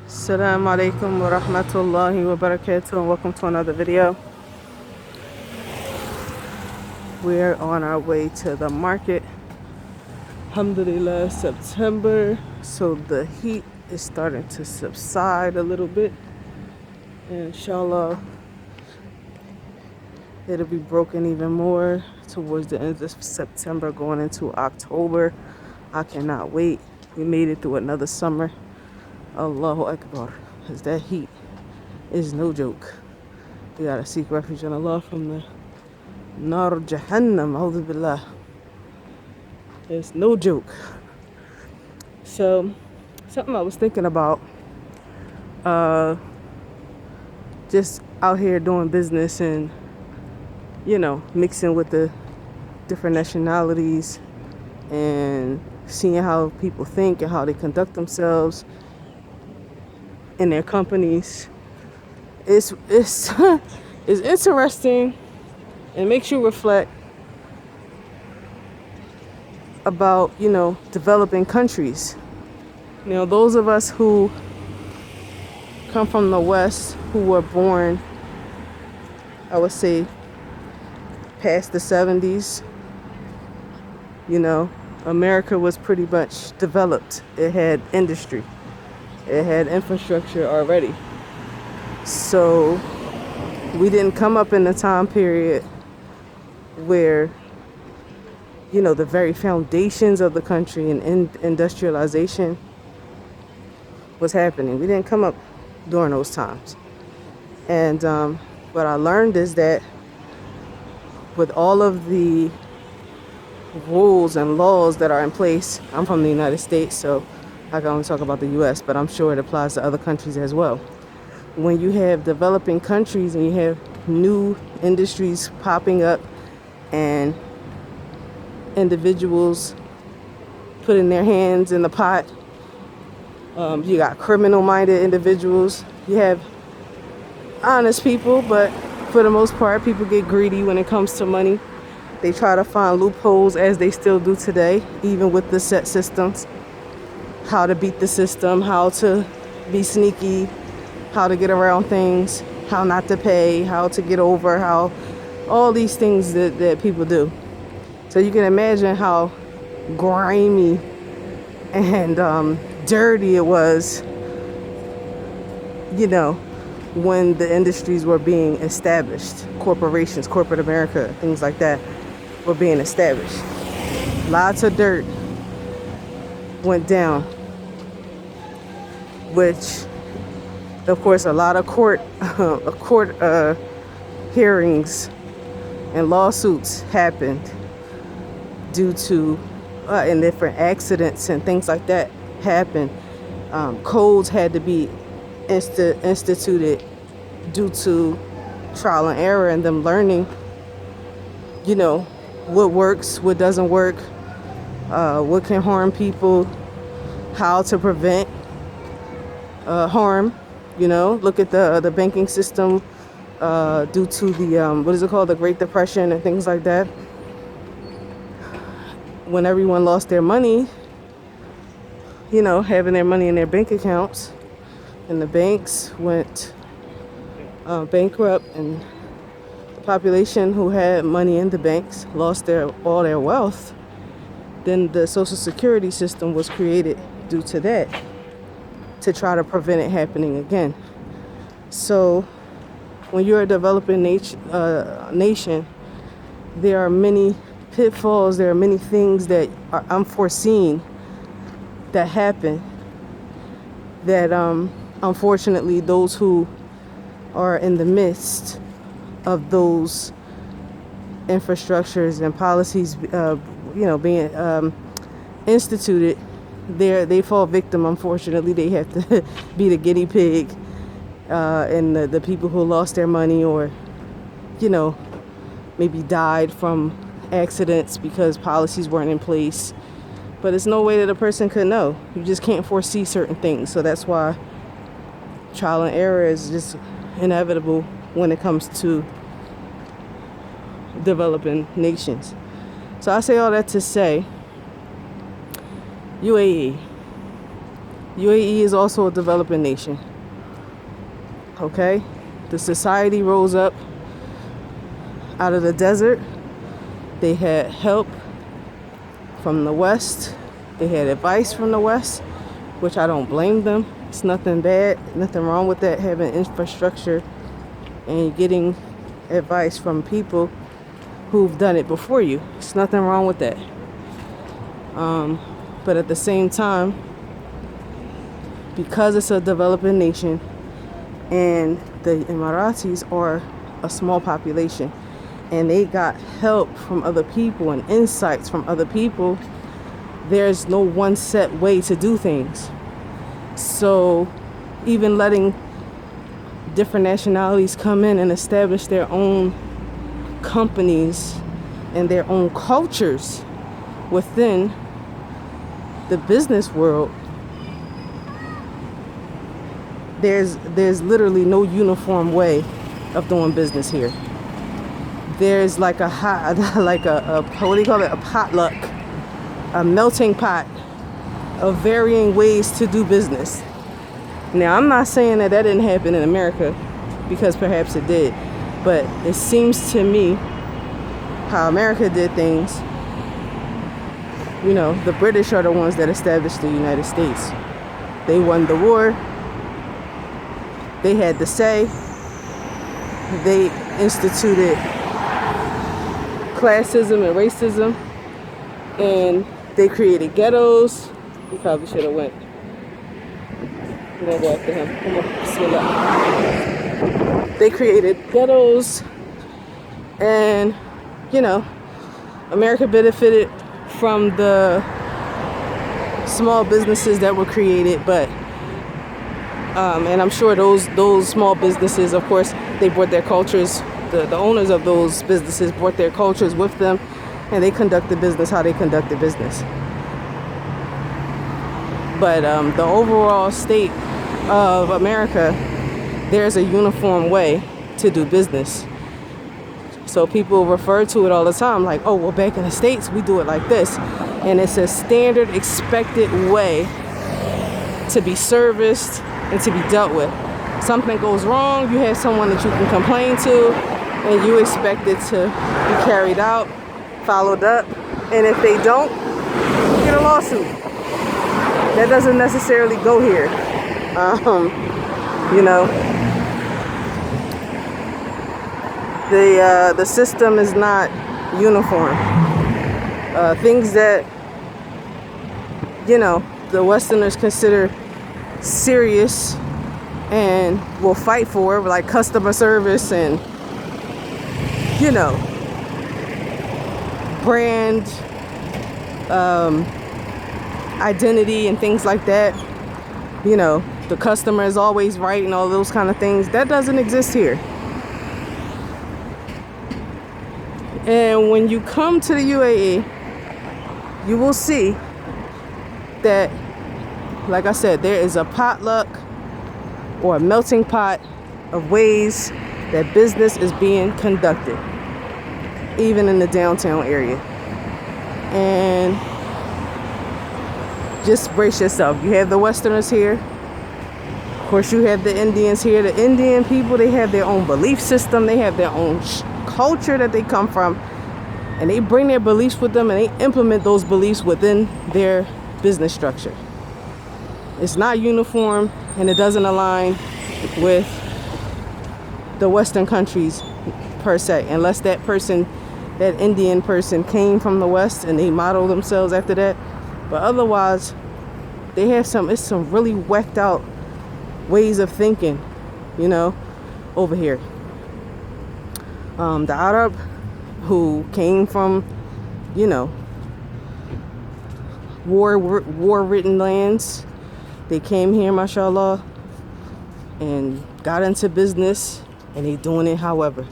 Assalamu alaikum wa rahmatullahi wa barakatuh, and welcome to another video. We're on our way to the market. Alhamdulillah, September, so the heat is starting to subside a little bit. Inshallah, it'll be broken even more towards the end of September, going into October. I cannot wait. We made it through another summer. Allahu Akbar, because that heat is no joke. We gotta seek refuge in Allah from the Nar Jahannam, A'udhu Billah. It's no joke. So, something I was thinking about, just out here doing business and, mixing with the different nationalities and seeing how people think and how they conduct themselves in their companies. It's it's interesting and makes you reflect about, developing countries. Those of us who come from the West, who were born, I would say, past the 70s, America was pretty much developed. It had industry. It had infrastructure already. So we didn't come up in a time period where, the very foundations of the country and industrialization was happening. We didn't come up during those times. And what I learned is that with all of the rules and laws that are in place, I'm from the United States, so I can only talk about the US, but I'm sure it applies to other countries as well. When you have developing countries and you have new industries popping up and individuals putting their hands in the pot, you got criminal-minded individuals, you have honest people, but for the most part, people get greedy when it comes to money. They try to find loopholes, as they still do today, even with the set systems. How to beat the system, how to be sneaky, how to get around things, how not to pay, how to get over, how all these things that people do. So you can imagine how grimy and dirty it was, when the industries were being established. Corporations, corporate America, things like that were being established. Lots of dirt went down, which, of course, a lot of court hearings and lawsuits happened due to and different accidents and things like that happened. Codes had to be instituted due to trial and error and them learning, what works, what doesn't work, what can harm people, how to prevent harm. Look at the banking system due to the the Great Depression and things like that. When everyone lost their money, having their money in their bank accounts, and the banks went bankrupt, and the population who had money in the banks lost all their wealth, then the Social Security system was created due to that, to try to prevent it happening again. So when you're a developing nation, there are many pitfalls, there are many things that are unforeseen that happen that unfortunately those who are in the midst of those infrastructures and policies being instituted, they fall victim. Unfortunately, they have to be the guinea pig, and the people who lost their money or maybe died from accidents because policies weren't in place. But it's no way that a person could know. You just can't foresee certain things. So that's why trial and error is just inevitable when it comes to developing nations. So I say all that to say, UAE, UAE is also a developing nation. Okay? The society rose up out of the desert. They had help from the West. They had advice from the West, which I don't blame them. It's nothing bad, nothing wrong with that, having infrastructure and getting advice from people who've done it before you. It's nothing wrong with that. But at the same time, because it's a developing nation and the Emiratis are a small population and they got help from other people and insights from other people, there's no one set way to do things. So even letting different nationalities come in and establish their own companies and their own cultures within the business world, there's literally no uniform way of doing business here. There's like a what do you call it? A potluck, a melting pot of varying ways to do business. Now, I'm not saying that didn't happen in America, because perhaps it did, but it seems to me how America did things. You know, the British are the ones that established the United States. They won the war. They had the say. They instituted classism and racism, and they created ghettos. We probably should have went. We're gonna go after him. Come on, bismillah. They created ghettos, and you know, America benefited from the small businesses that were created, but and I'm sure those small businesses, of course, they brought their cultures. The owners of those businesses brought their cultures with them, and they conducted business how they conducted business. But the overall state of America, there's a uniform way to do business. So people refer to it all the time like, oh, well, back in the States, we do it like this. And it's a standard expected way to be serviced and to be dealt with. Something goes wrong, you have someone that you can complain to, and you expect it to be carried out, followed up. And if they don't, you get a lawsuit. That doesn't necessarily go here. You know, the system is not uniform. Things that, you know, the Westerners consider serious and will fight for, like customer service and, you know, brand identity and things like that. You know, the customer is always right and all those kind of things. That doesn't exist here. And when you come to the UAE, you will see that, like I said, there is a potluck or a melting pot of ways that business is being conducted, even in the downtown area. And just brace yourself. You have the Westerners here. Of course, you have the Indians here. The Indian people, they have their own belief system. They have their own culture that they come from. And they bring their beliefs with them, and they implement those beliefs within their business structure. It's not uniform, and it doesn't align with the Western countries per se, unless that person, that Indian person, came from the West and they model themselves after that. But otherwise, they have it's some really whacked out ways of thinking, you know, over here. The Arab, who came from, you know, war-ridden lands, they came here, mashallah, and got into business, and they doing it however.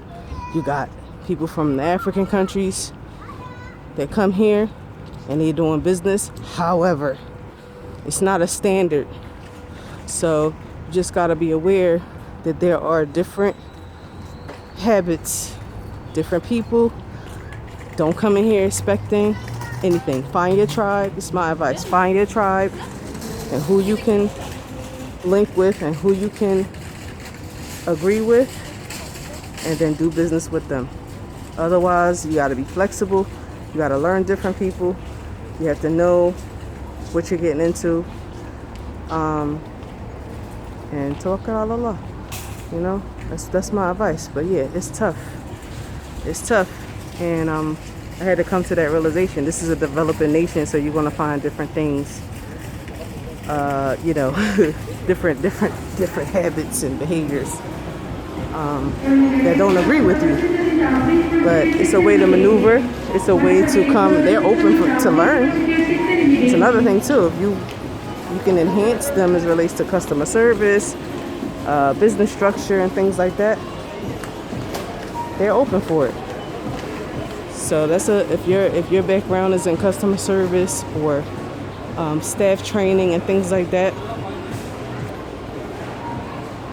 You got people from the African countries that come here, and they doing business however. It's not a standard. So you just got to be aware that there are different habits, different people. Don't come in here expecting anything. Find your tribe. It's my advice. Find your tribe. and who you can link with and who you can agree with, and then do business with them. Otherwise, you got to be flexible. You got to learn different people. You have to know what you're getting into. And tawakkal ala Allah. You know, that's my advice. But yeah, it's tough. It's tough. And I had to come to that realization. This is a developing nation, so you're gonna find different things. You know, different habits and behaviors that don't agree with you. But it's a way to maneuver. It's a way to come. They're open to learn. It's another thing too. If you can enhance them as it relates to customer service, business structure, and things like that, they're open for it. So that's if your background is in customer service or staff training and things like that,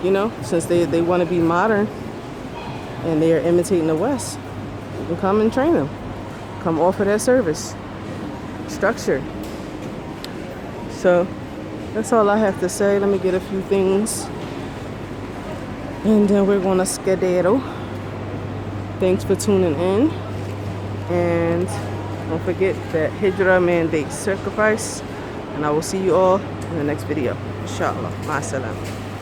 you know, since they want to be modern and they're imitating the West, you can come and train them. Come offer that service structure. So that's all I have to say. Let me get a few things and then we're gonna skedaddle. Thanks for tuning in, and don't forget that Hijrah mandates sacrifice, and I will see you all in the next video. Inshallah. Ma'asalam.